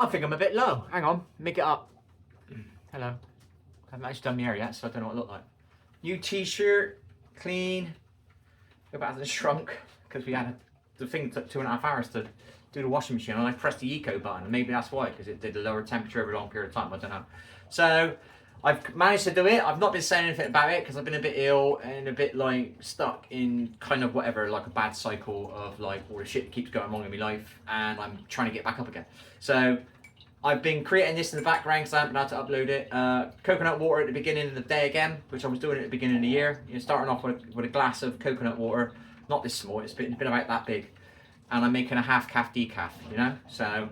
I think I'm a bit low. Hang on, make it up. Hello. I haven't actually done my hair yet, so I don't know what it looked like. New t-shirt, clean. Go back to the shrunk, because we had the thing took 2.5 hours to do the washing machine, and I pressed the eco button, and maybe that's why, because it did a lower temperature over a long period of time, I don't know. So, I've managed to do it. I've not been saying anything about it, because I've been a bit ill, and a bit like stuck in kind of whatever, like a bad cycle of like all the shit that keeps going wrong in my life, and I'm trying to get back up again. So, I've been creating this in the background because I haven't been able to upload it. Coconut water at the beginning of the day again, which I was doing at the beginning of the year. You're starting off with a glass of coconut water, not this small, it's been about that big. And I'm making a half calf decaf, you know? So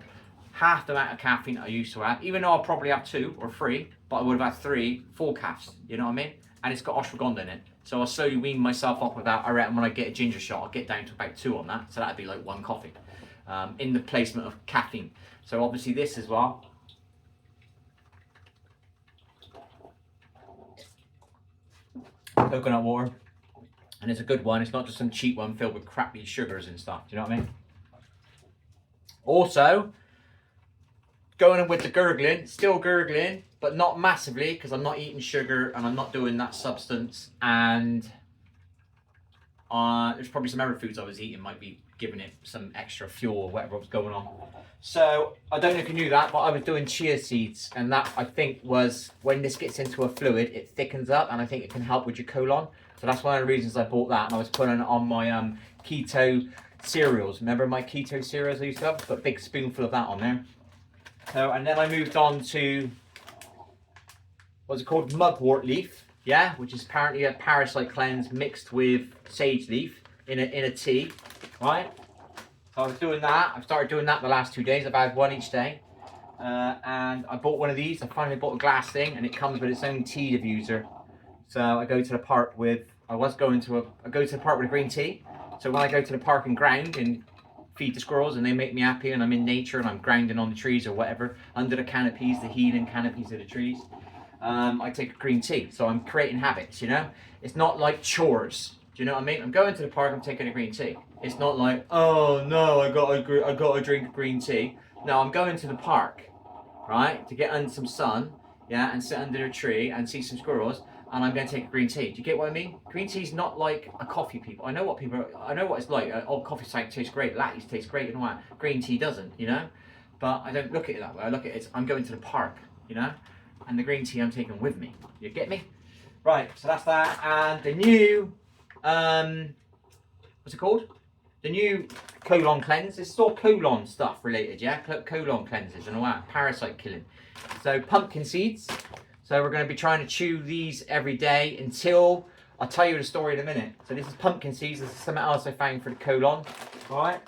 half the amount of caffeine I used to have, even though I'll probably have 2 or 3, but I would have had 3 full calves, you know what I mean? And it's got ashwagandha in it. So I'll slowly wean myself off with that. I reckon when I get a ginger shot, I'll get down to about 2 on that. So that'd be like 1 coffee in the placement of caffeine. So obviously this as well. Coconut water. And it's a good one. It's not just some cheap one filled with crappy sugars and stuff. Do you know what I mean? Also, going in with the gurgling. Still gurgling, but not massively because I'm not eating sugar and I'm not doing that substance. And there's probably some other foods I was eating might be giving it some extra fuel or whatever was going on. So I don't know if you knew that, but I was doing chia seeds, and that I think was when this gets into a fluid, it thickens up, and I think it can help with your colon. So that's one of the reasons I bought that, and I was putting it on my keto cereals. Remember my keto cereals I used to have? Put a big spoonful of that on there. So, and then I moved on to what's it called, mugwort leaf, yeah, which is apparently a parasite cleanse mixed with sage leaf in a tea, right? So I was doing that. I've started doing that the last 2 days. I've had 1 each day. And I bought one of these. I finally bought a glass thing, and it comes with its own tea diffuser. So I go to the park with, I go to the park with a green tea. So when I go to the park and ground and feed the squirrels and they make me happy and I'm in nature and I'm grounding on the trees or whatever, under the canopies, the healing canopies of the trees, I take a green tea. So I'm creating habits, you know? It's not like chores. Do you know what I mean? I'm going to the park, I'm taking a green tea. It's not like, oh no, I got to drink green tea. No, I'm going to the park, right, to get under some sun, yeah, and sit under a tree and see some squirrels, and I'm going to take a green tea. Do you get what I mean? Green tea's not like a coffee, people. I know what it's like. Oh, coffee tastes great, lattes taste great and all that. Green tea doesn't, you know? But I don't look at it that way. I look at it, I'm going to the park, you know? And the green tea I'm taking with me. You get me? Right, so that's that. And the new, what's it called? The new colon cleanse. It's all colon stuff related, yeah? Colon cleanses and all that, parasite killing. So pumpkin seeds. So we're going to be trying to chew these every day until, I'll tell you the story in a minute. So this is pumpkin seeds. This is something else I found for the colon, right?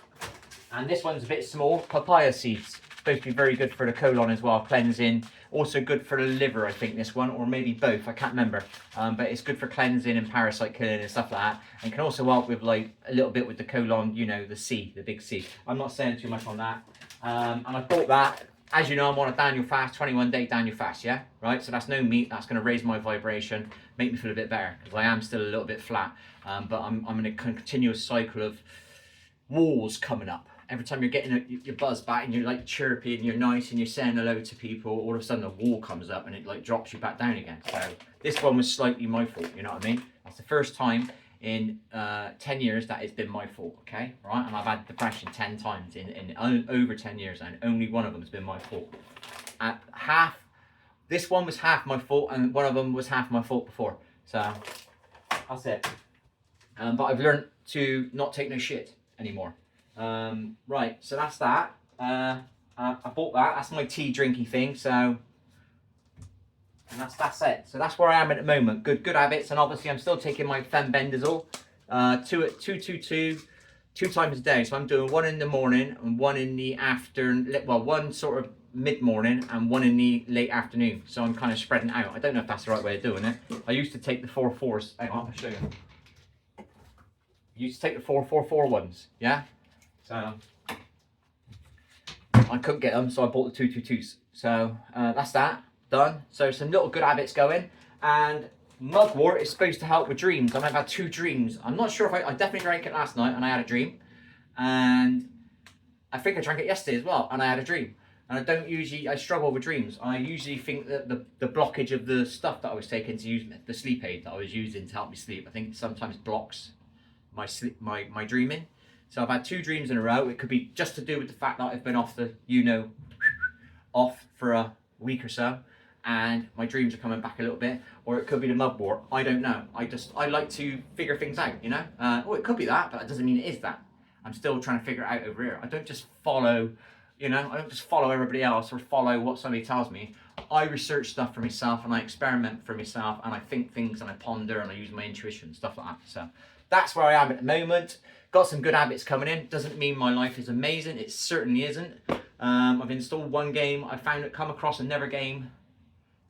And this one's a bit small, papaya seeds. Supposed to be very good for the colon as well, cleansing. Also good for the liver, I think, this one, or maybe both, I can't remember. But it's good for cleansing and parasite killing and stuff like that. And can also help with like a little bit with the colon, you know, the C, the big C. I'm not saying too much on that. And I bought that. As you know, I'm on a Daniel fast, 21-day Daniel fast, yeah? Right, so that's no meat. That's going to raise my vibration, make me feel a bit better, because I am still a little bit flat. But I'm in a continuous cycle of walls coming up. Every time you're getting your buzz back and you're like chirpy and you're nice and you're saying hello to people, all of a sudden a wall comes up and it like drops you back down again. So this one was slightly my fault, you know what I mean? That's the first time in 10 years that it's been my fault, okay? Right? And I've had depression 10 times in over 10 years, and only one of them has been my fault. This one was half my fault, and one of them was half my fault before. So that's it. But I've learned to not take no shit anymore. Right, so that's that. I bought that. That's my tea drinky thing. So, and that's it. So that's where I am at the moment. Good habits, and obviously I'm still taking my fenbendazole, 2 times a day. So I'm doing 1 in the morning and 1 in the afternoon. Well, 1 sort of mid-morning and 1 in the late afternoon. So I'm kind of spreading out. I don't know if that's the right way of doing it. I used to take the 4-4s. Hang on, I'll show you. I used to take the 4-4-4 ones. Yeah. So I couldn't get them, so I bought the 2-2-2s. So that's that done. So some little good habits going, and mugwort is supposed to help with dreams. I've had 2 dreams. I'm not sure if I definitely drank it last night and I had a dream, and I think I drank it yesterday as well and I had a dream. And I struggle with dreams. I usually think that the blockage of the stuff that I was taking to use, the sleep aid that I was using to help me sleep, I think it sometimes blocks my sleep, my dreaming. So I've had 2 dreams in a row. It could be just to do with the fact that I've been off off for a week or so, and my dreams are coming back a little bit, or it could be the mugwort. I don't know. I like to figure things out, you know. It could be that, but that doesn't mean it is that. I'm still trying to figure it out over here. I don't just follow, you know. I don't just follow everybody else or follow what somebody tells me. I research stuff for myself and I experiment for myself and I think things and I ponder and I use my intuition, stuff like that. So that's where I am at the moment. Got some good habits coming in. Doesn't mean my life is amazing. It certainly isn't. I've installed one game. I come across another game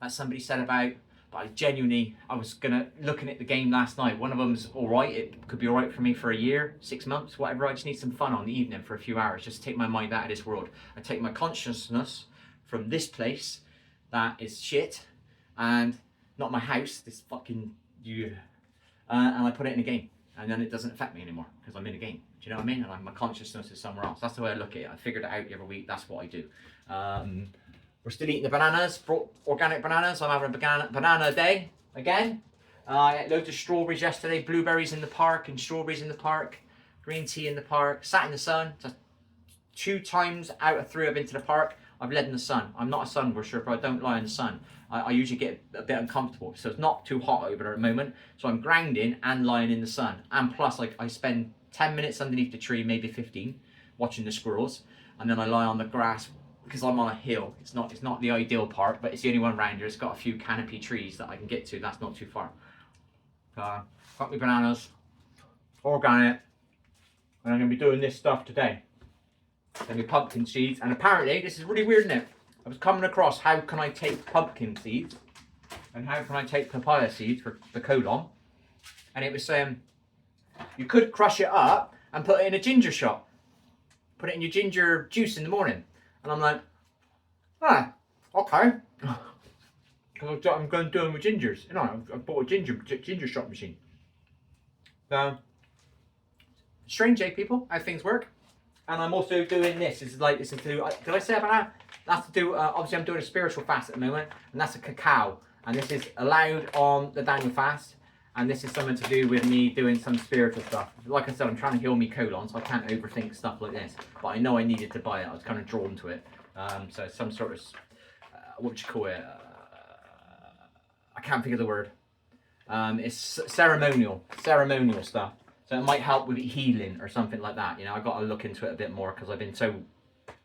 that somebody said about, but I was looking at the game last night. One of them's all right. It could be all right for me for a year, 6 months, whatever. I just need some fun on the evening for a few hours. Just take my mind out of this world. I take my consciousness from this place that is shit and not my house, this fucking and I put it in a game. And then it doesn't affect me anymore because I'm in a game. Do you know what I mean? And my consciousness is somewhere else. That's the way I look at it. I figured it out every week. That's what I do. We're still eating the bananas, brought organic bananas. I'm having a banana day again. I ate loads of strawberries yesterday, blueberries in the park and strawberries in the park, green tea in the park, sat in the sun. Just 2 times out of 3 I've been to the park. I've led in the sun. I'm not a sun worshipper. I don't lie in the sun. I usually get a bit uncomfortable. So it's not too hot over there at the moment. So I'm grounding and lying in the sun. And plus, like, I spend 10 minutes underneath the tree, maybe 15, watching the squirrels. And then I lie on the grass because I'm on a hill. It's not the ideal part, but it's the only one around here. It's got a few canopy trees that I can get to. That's not too far. Got my bananas, organic. And I'm going to be doing this stuff today. Then my pumpkin seeds. And apparently, this is really weird, isn't it? I was coming across how can I take pumpkin seeds and how can I take papaya seeds for the colon. And it was saying you could crush it up and put it in a ginger shot. Put it in your ginger juice in the morning. And I'm like, okay. Because I'm going to do them with gingers. You know, I bought a ginger shot machine. So, strange, people, how things work. And I'm also doing this. Did I say about that? That's to do, obviously I'm doing a spiritual fast at the moment, and that's a cacao. And this is allowed on the Daniel fast, and this is something to do with me doing some spiritual stuff. Like I said, I'm trying to heal me colon, so I can't overthink stuff like this. But I know I needed to buy it. I was kind of drawn to it. So it's some sort of, what would you call it? I can't think of the word. It's ceremonial stuff. So it might help with healing or something like that. You know, I got to look into it a bit more because I've been so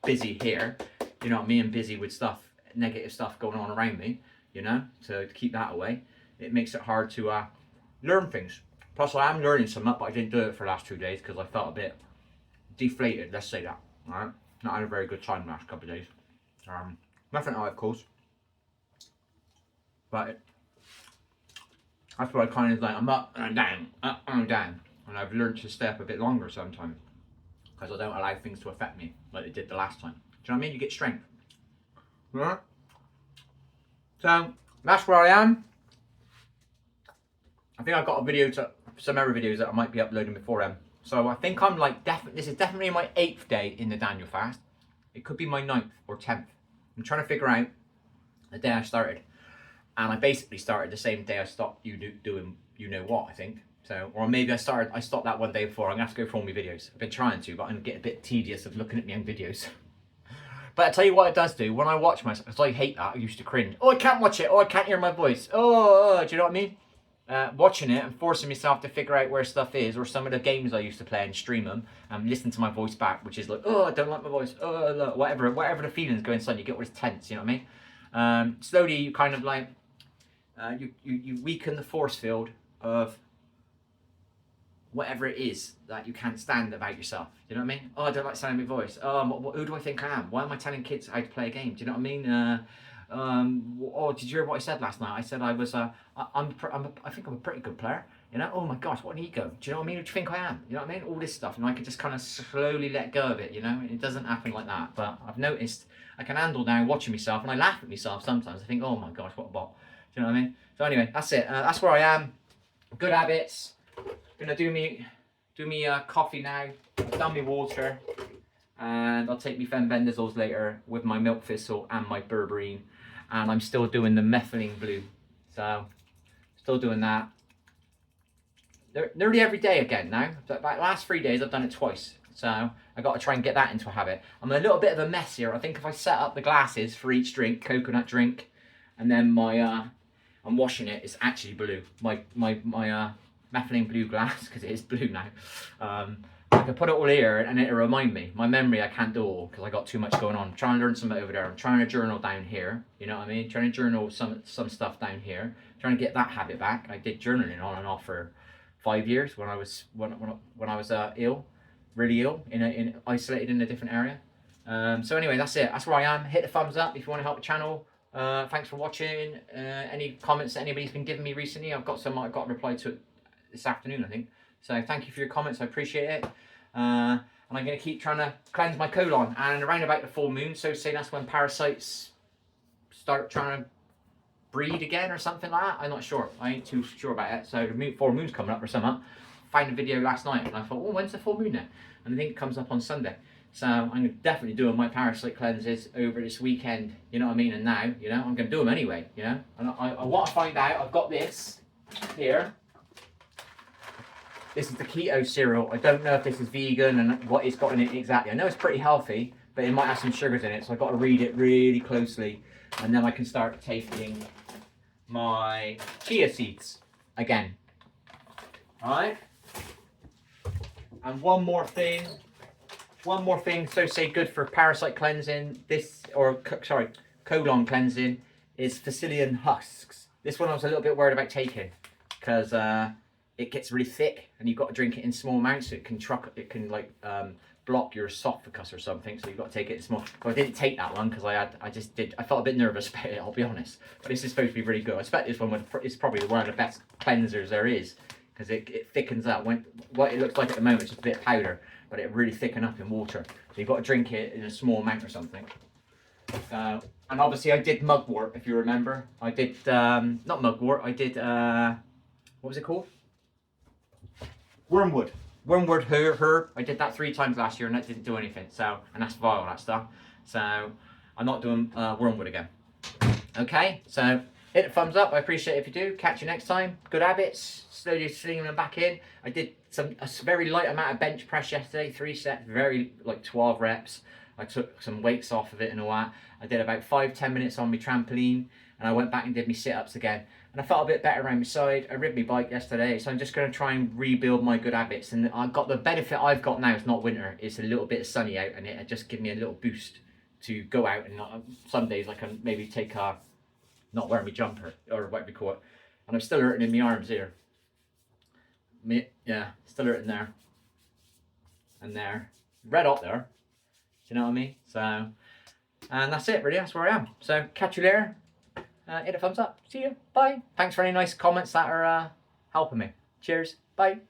busy here. You know what I mean? Busy with stuff, negative stuff going on around me. You know, to keep that away, it makes it hard to learn things. Plus, I am learning some up, but I didn't do it for the last 2 days because I felt a bit deflated. Let's say that. All right, not had a very good time the last couple of days. Nothing out of course, but that's what I kind of like. I'm up and down, up and down. And I've learned to stay up a bit longer sometimes because I don't allow things to affect me like they did the last time. Do you know what I mean? You get strength. Right? So that's where I am. I think I've got a video to some other videos that I might be uploading before then. So I think I'm like this is definitely my 8th day in the Daniel fast. It could be my 9th or 10th. I'm trying to figure out the day I started, and I basically started the same day I stopped doing you know what I think. So, or maybe I stopped that one day before. I'm going to have to go through all my videos. I've been trying to, but I'm getting a bit tedious of looking at my own videos. But I tell you what it does do, when I watch myself, because I hate that, I used to cringe. Oh, I can't watch it. Oh, I can't hear my voice. Do you know what I mean? Watching it and forcing myself to figure out where stuff is, or some of the games I used to play and stream them, and listen to my voice back, which is like, oh, I don't like my voice. Oh, look, whatever the feelings go inside, you get all this tense, you know what I mean? Slowly, you kind of like, you weaken the force field of whatever it is that you can't stand about yourself. Do you know what I mean? Oh, I don't like sounding my voice. Oh, who do I think I am? Why am I telling kids how to play a game? Do you know what I mean? Oh, did you hear what I said last night? I said I was, I think I'm a pretty good player. You know? Oh my gosh, what an ego. Do you know what I mean? Who do you think I am? You know what I mean? All this stuff. And I can just kind of slowly let go of it, you know? It doesn't happen like that. But I've noticed I can handle now watching myself, and I laugh at myself sometimes. I think, oh my gosh, what a bot. Do you know what I mean? So anyway, that's it. That's where I am. Good habits. Gonna do me coffee now. I've done my water. and I'll take my fenbendazoles later with my milk thistle and my berberine, and I'm still doing the methylene blue, so still doing that. Nearly every day again now. But like last 3 days I've done it twice, so I got to try and get that into a habit. I'm a little bit of a mess here. I think if I set up the glasses for each drink, coconut drink, and then my I'm washing it, it's actually blue. My methylene blue glass, because it is blue now. I can put it all here and it'll remind me. My memory, I can't do all because I got too much going on. I'm trying to learn something over there. I'm trying to journal down here. You know what I mean? Trying to journal some stuff down here. Trying to get that habit back. I did journaling on and off for 5 years when I was ill, really ill, isolated in a different area. So anyway, that's it. That's where I am. Hit the thumbs up if you want to help the channel. Thanks for watching. Any comments that anybody's been giving me recently, I've got some. I got a reply to it this afternoon, I think. So thank you for your comments. I appreciate it. And I'm going to keep trying to cleanse my colon. And around about the full moon, so say that's when parasites start trying to breed again or something like that. I'm not sure. I ain't too sure about it. So the full moon's coming up or something. Found a video last night and I thought, oh, when's the full moon then? And I think it comes up on Sunday. So I'm definitely doing my parasite cleanses over this weekend. You know what I mean? And now, you know, I'm going to do them anyway. You know, and I want to find out. I've got this here. This is the keto cereal. I don't know if this is vegan and what it's got in it exactly. I know it's pretty healthy, but it might have some sugars in it. So I've got to read it really closely. And then I can start tasting my chia seeds again. Alright? And one more thing. So say good for parasite cleansing. Colon cleansing is Facilian husks. This one I was a little bit worried about taking because it gets really thick and you've got to drink it in small amounts. So it can block your esophagus or something. So you've got to take it in small. But I didn't take that one because I felt a bit nervous about it. I'll be honest. But this is supposed to be really good. I expect this one is probably one of the best cleansers there is because it thickens up. What it looks like at the moment is just a bit of powder, but it really thicken up in water. So you've got to drink it in a small amount or something. And obviously I did mugwort, if you remember. I did not mugwort. I did what was it called? Wormwood herb. I did that 3 times last year and that didn't do anything. So, and that's vile, that stuff. So I'm not doing wormwood again. Okay, so hit the thumbs up. I appreciate it if you do. Catch you next time. Good habits. Slowly slinging them back in. I did a very light amount of bench press yesterday. 3 sets, very like 12 reps. I took some weights off of it and all that. I did about 5-10 minutes on my trampoline and I went back and did my sit-ups again. And I felt a bit better around my side. I rid my bike yesterday, so I'm just going to try and rebuild my good habits. And I've got the benefit I've got now. It's not winter. It's a little bit sunny out, and it just gives me a little boost to go out. And some days I can maybe take not wear my jumper or whatever you call it. And I'm still hurting in my arms here. Yeah, still hurting there and there. Red hot there. Do you know what I mean? So, and that's it really. That's where I am. So catch you later. Hit a thumbs up. See you. Bye. Thanks for any nice comments that are helping me. Cheers. Bye.